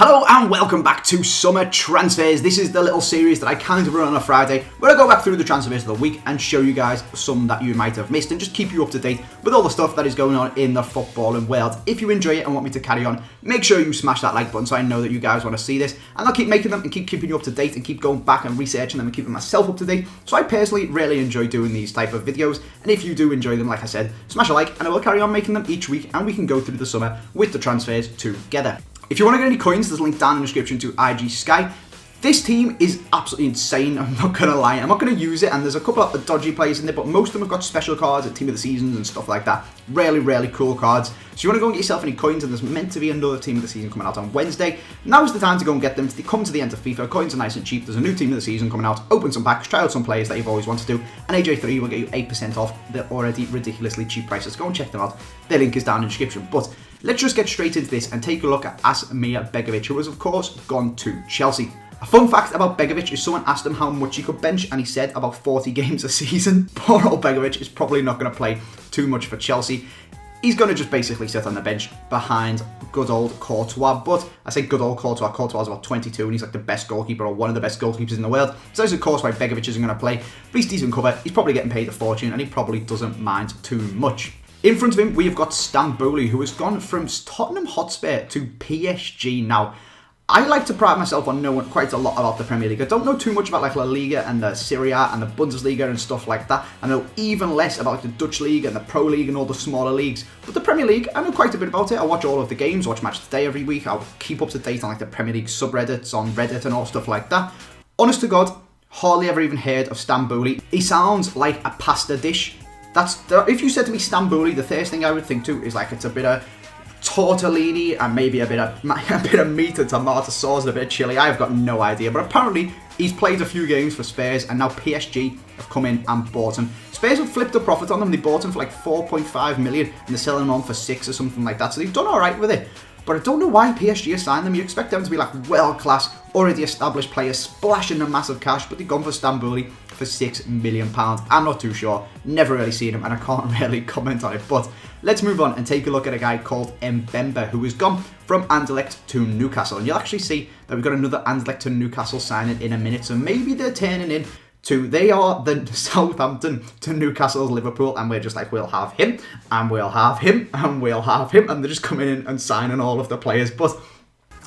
Hello and welcome back to Summer Transfers. This is the little series that I kind of run on a Friday where I go back through the transfers of the week and show you guys some that you might have missed and just keep you up to date with all the stuff that is going on in the footballing world. If you enjoy it and want me to carry on, make sure you smash that like button so I know that you guys want to see this, and I'll keep making them and keep keeping you up to date and keep going back and researching them and keeping myself up to date. So I personally really enjoy doing these type of videos, and if you do enjoy them, like I said, smash a like and I will carry on making them each week and we can go through the summer with the transfers together. If you want to get any coins, there's a link down in the description to IG Sky. This team is absolutely insane, I'm not going to lie. I'm not going to use it, and there's a couple of dodgy players in there, but most of them have got special cards at Team of the Seasons and stuff like that. Really cool cards. So you want to go and get yourself any coins, and there's meant to be another Team of the Season coming out on Wednesday. Now's the time to go and get them. Come to the end of FIFA, coins are nice and cheap. There's a new Team of the Season coming out. Open some packs, try out some players that you've always wanted to, and AJ3 will get you 8% off the already ridiculously cheap prices. Go and check them out. Their link is down in the description. But let's just get straight into this and take a look at Asmir Begovic, who has of course gone to Chelsea. A fun fact about Begovic is someone asked him how much he could bench, and he said about 40 games a season. Poor old Begovic is probably not going to play too much for Chelsea. He's going to just basically sit on the bench behind good old Courtois. But I say good old Courtois. Courtois is about 22 and he's like the best goalkeeper, or one of the best goalkeepers in the world. So that's of course why Begovic isn't going to play. But he's decent cover. He's probably getting paid a fortune and he probably doesn't mind too much. In front of him, we have got Stambouli, who has gone from Tottenham Hotspur to PSG. Now, I like to pride myself on knowing quite a lot about the Premier League. I don't know too much about like La Liga and the Serie A and the Bundesliga and stuff like that. I know even less about like, the Dutch League and the Pro League and all the smaller leagues. But the Premier League, I know quite a bit about it. I watch all of the games, watch Match Today every week. I'll keep up to date on like the Premier League subreddits on Reddit and all stuff like that. Honest to God, hardly ever even heard of Stambouli. He sounds like a pasta dish. If you said to me Stambouli, the first thing I would think to is like it's a bit of tortellini and maybe a bit of meat and tomato sauce and a bit of chili. I have got no idea, but apparently he's played a few games for Spurs and now PSG have come in and bought him. Spurs have flipped a profit on them. They bought him for like 4.5 million and they're selling him on for 6 or something like that, so they've done alright with it. But I don't know why PSG has signed them. You expect them to be like world-class, already established players splashing a massive cash, but they've gone for Stambouli for £6 million. I'm not too sure, never really seen him, and I can't really comment on it. But let's move on and take a look at a guy called Mbemba, who has gone from Anderlecht to Newcastle. And you'll actually see that we've got another Anderlecht to Newcastle signing in a minute, so maybe they're turning in they are the Southampton to Newcastle's Liverpool, and we're just like, we'll have him, and we'll have him, and we'll have him, and they're just coming in and signing all of the players. But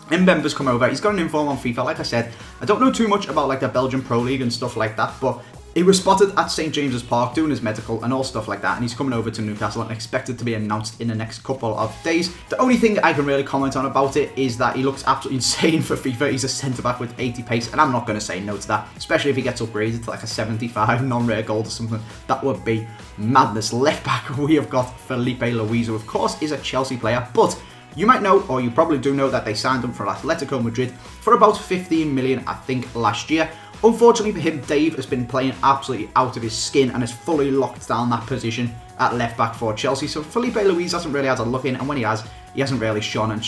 Mbemba's come over, he's got an inform on FIFA. Like I said, I don't know too much about like the Belgian Pro League and stuff like that, but he was spotted at St James's Park doing his medical and all stuff like that, and he's coming over to Newcastle and expected to be announced in the next couple of days. The only thing I can really comment on about it is that he looks absolutely insane for FIFA. He's a centre-back with 80 pace, and I'm not going to say no to that, especially if he gets upgraded to like a 75 non-rare gold or something. That would be madness. Left back, we have got Felipe Luis, who of course is a Chelsea player, but you might know, or you probably do know, that they signed him for Atletico Madrid for about 15 million, I think, last year. Unfortunately for him, Dave has been playing absolutely out of his skin and has fully locked down that position at left back for Chelsea. So Felipe Luis hasn't really had a look in, and when he hasn't really shone and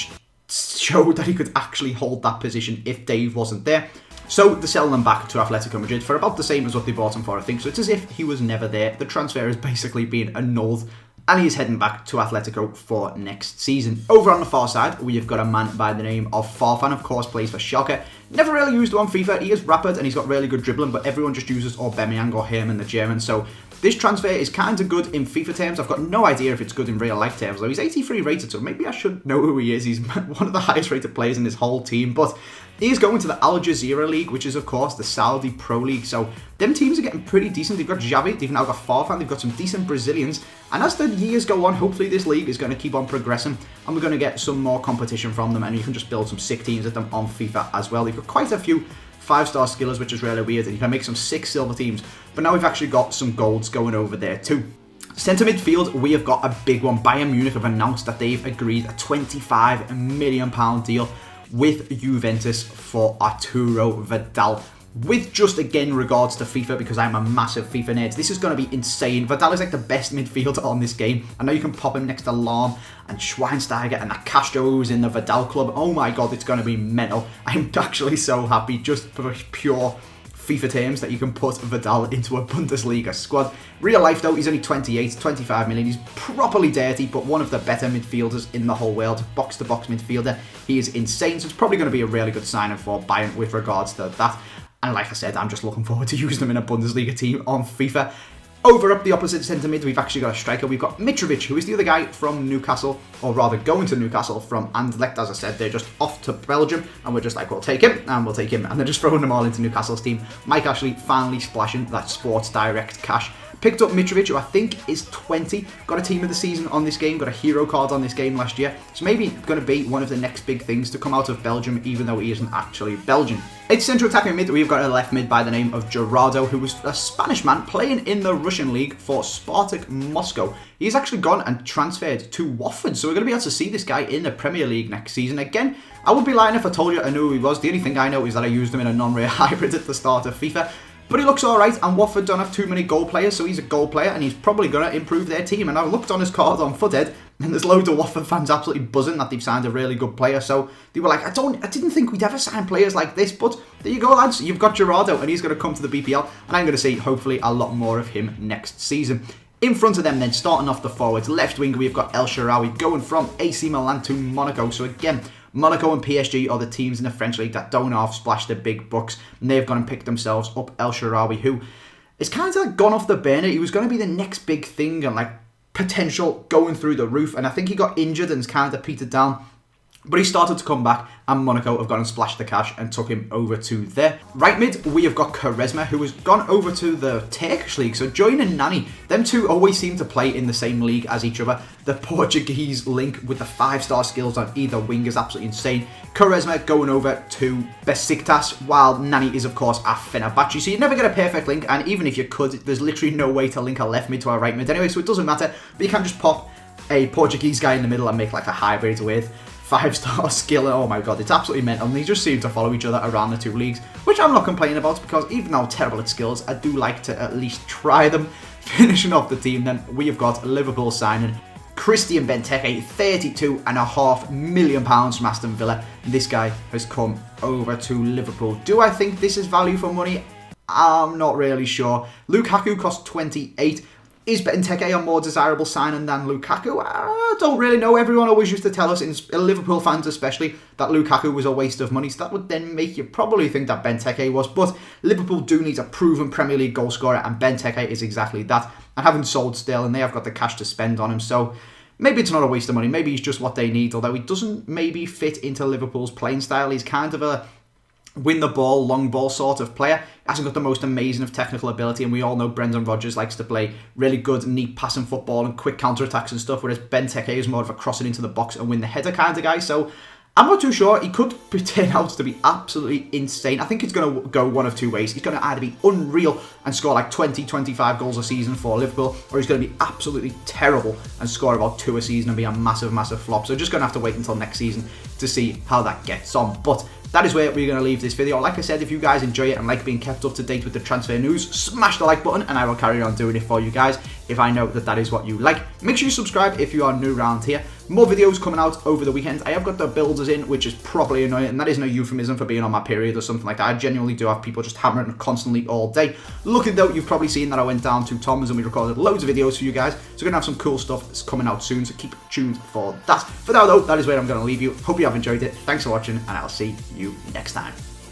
showed that he could actually hold that position if Dave wasn't there. So they're selling him back to Atletico Madrid for about the same as what they bought him for, I think. So it's as if he was never there. The transfer is basically being annulled, and he is heading back to Atletico for next season. Over on the far side, we have got a man by the name of Farfan, of course, plays for Schalke. Never really used him on FIFA. He is rapid and he's got really good dribbling, but everyone just uses Aubameyang or Herman the German. So this transfer is kind of good in FIFA terms. I've got no idea if it's good in real life terms, though. He's 83 rated, so maybe I should know who he is. He's one of the highest rated players in this whole team, but he's going to the Al Jazeera League, which is, of course, the Saudi Pro League. So them teams are getting pretty decent. They've got Xavi, they've now got Farfan, they've got some decent Brazilians. And as the years go on, hopefully this league is going to keep on progressing, and we're going to get some more competition from them, and you can just build some sick teams at them on FIFA as well. They've got quite a few 5-star skillers, which is really weird, and you can make some 6 silver teams. But now we've actually got some golds going over there too. Centre midfield, we have got a big one. Bayern Munich have announced that they've agreed a £25 million deal with Juventus for ATURO Vidal. With just, again, regards to FIFA, because I'm a massive FIFA nerd, this is going to be insane. Vidal is like the best midfielder on this game. I know you can pop him next to Lahm and Schweinsteiger and that Castro who's in the Vidal club. Oh my god, it's going to be mental. I'm actually so happy just for pure FIFA terms that you can put Vidal into a Bundesliga squad. Real life though, he's only 28, 25 million. He's properly dirty, but one of the better midfielders in the whole world. Box-to-box midfielder. He is insane, so it's probably going to be a really good signing for Bayern with regards to that. And like I said, I'm just looking forward to using them in a Bundesliga team on FIFA. Over up the opposite centre mid, we've actually got a striker. We've got Mitrovic, who is the other guy from Newcastle, or rather going to Newcastle from Anderlecht. As I said, they're just off to Belgium, and we're just like, we'll take him, and we'll take him. And they're just throwing them all into Newcastle's team. Mike Ashley finally splashing that Sports Direct cash. Picked up Mitrovic, who I think is 20. Got a team of the season on this game. Got a hero card on this game last year. So maybe going to be one of the next big things to come out of Belgium, even though he isn't actually Belgian. It's central attacking mid. We've got a left mid by the name of Gerardo, who was a Spanish man playing in the Russian league for Spartak Moscow. He's actually gone and transferred to Watford. So we're going to be able to see this guy in the Premier League next season. Again, I would be lying if I told you I knew who he was. The only thing I know is that I used him in a non-rare hybrid at the start of FIFA. But he looks alright, and Watford don't have too many goal players, so he's a goal player, and he's probably going to improve their team. And I looked on his card on Foothead, and there's loads of Watford fans absolutely buzzing that they've signed a really good player. So they were like, I didn't think we'd ever sign players like this, but there you go, lads. You've got Gerardo, and he's going to come to the BPL, and I'm going to see, hopefully, a lot more of him next season. In front of them then, starting off the forwards, left wing, we've got El Shaarawy going from AC Milan to Monaco. So again, Monaco and PSG are the teams in the French league that don't half splash the big bucks, and they've gone and picked themselves up El Shaarawy, who is kind of like gone off the burner. He was going to be the next big thing and like potential going through the roof, and I think he got injured and kind of petered down. But he started to come back, and Monaco have gone and splashed the cash and took him over to there. Right mid, we have got Quaresma, who has gone over to the Turkish league. So joining Nani, them two always seem to play in the same league as each other. The Portuguese link with the 5-star skills on either wing is absolutely insane. Quaresma going over to Besiktas, while Nani is, of course, at Fenerbahce. So you never get a perfect link, and even if you could, there's literally no way to link a left mid to a right mid anyway, so it doesn't matter. But you can just pop a Portuguese guy in the middle and make like a hybrid with 5-star skill. Oh my god, it's absolutely mental. And they just seem to follow each other around the two leagues, which I'm not complaining about, because even though I'm terrible at skills, I do like to at least try them. Finishing off the team then, we have got Liverpool signing Christian Benteke, £32.5 million from Aston Villa. This guy has come over to Liverpool. Do I think this is value for money? I'm not really sure. Lukaku cost 28. Is Benteke a more desirable signing than Lukaku? I don't really know. Everyone always used to tell us, Liverpool fans especially, that Lukaku was a waste of money. So that would then make you probably think that Benteke was. But Liverpool do need a proven Premier League goal scorer, and Benteke is exactly that. And having sold Sterling, they have got the cash to spend on him. So maybe it's not a waste of money. Maybe he's just what they need. Although he doesn't maybe fit into Liverpool's playing style. He's kind of a win the ball, long ball sort of player. Hasn't got the most amazing of technical ability, and we all know Brendan Rodgers likes to play really good, neat passing football and quick counter-attacks and stuff, whereas Benteke is more of a crossing into the box and win the header kind of guy. So I'm not too sure. He could turn out to be absolutely insane. I think it's going to go one of two ways. He's going to either be unreal and score like 20, 25 goals a season for Liverpool, or he's going to be absolutely terrible and score about 2 a season and be a massive, massive flop. So just going to have to wait until next season to see how that gets on. But that is where we're going to leave this video. Like I said, if you guys enjoy it and like being kept up to date with the transfer news, smash the like button and I will carry on doing it for you guys if I know that that is what you like. Make sure you subscribe if you are new around here. More videos coming out over the weekend. I have got the builders in, which is probably annoying, and that is no euphemism for being on my period or something like that. I genuinely do have people just hammering constantly all day. Looking though, you've probably seen that I went down to Tom's and we recorded loads of videos for you guys. So we're going to have some cool stuff that's coming out soon, so keep tuned for that. For now though, that is where I'm going to leave you. Hope you have enjoyed it. Thanks for watching, and I'll see you next time.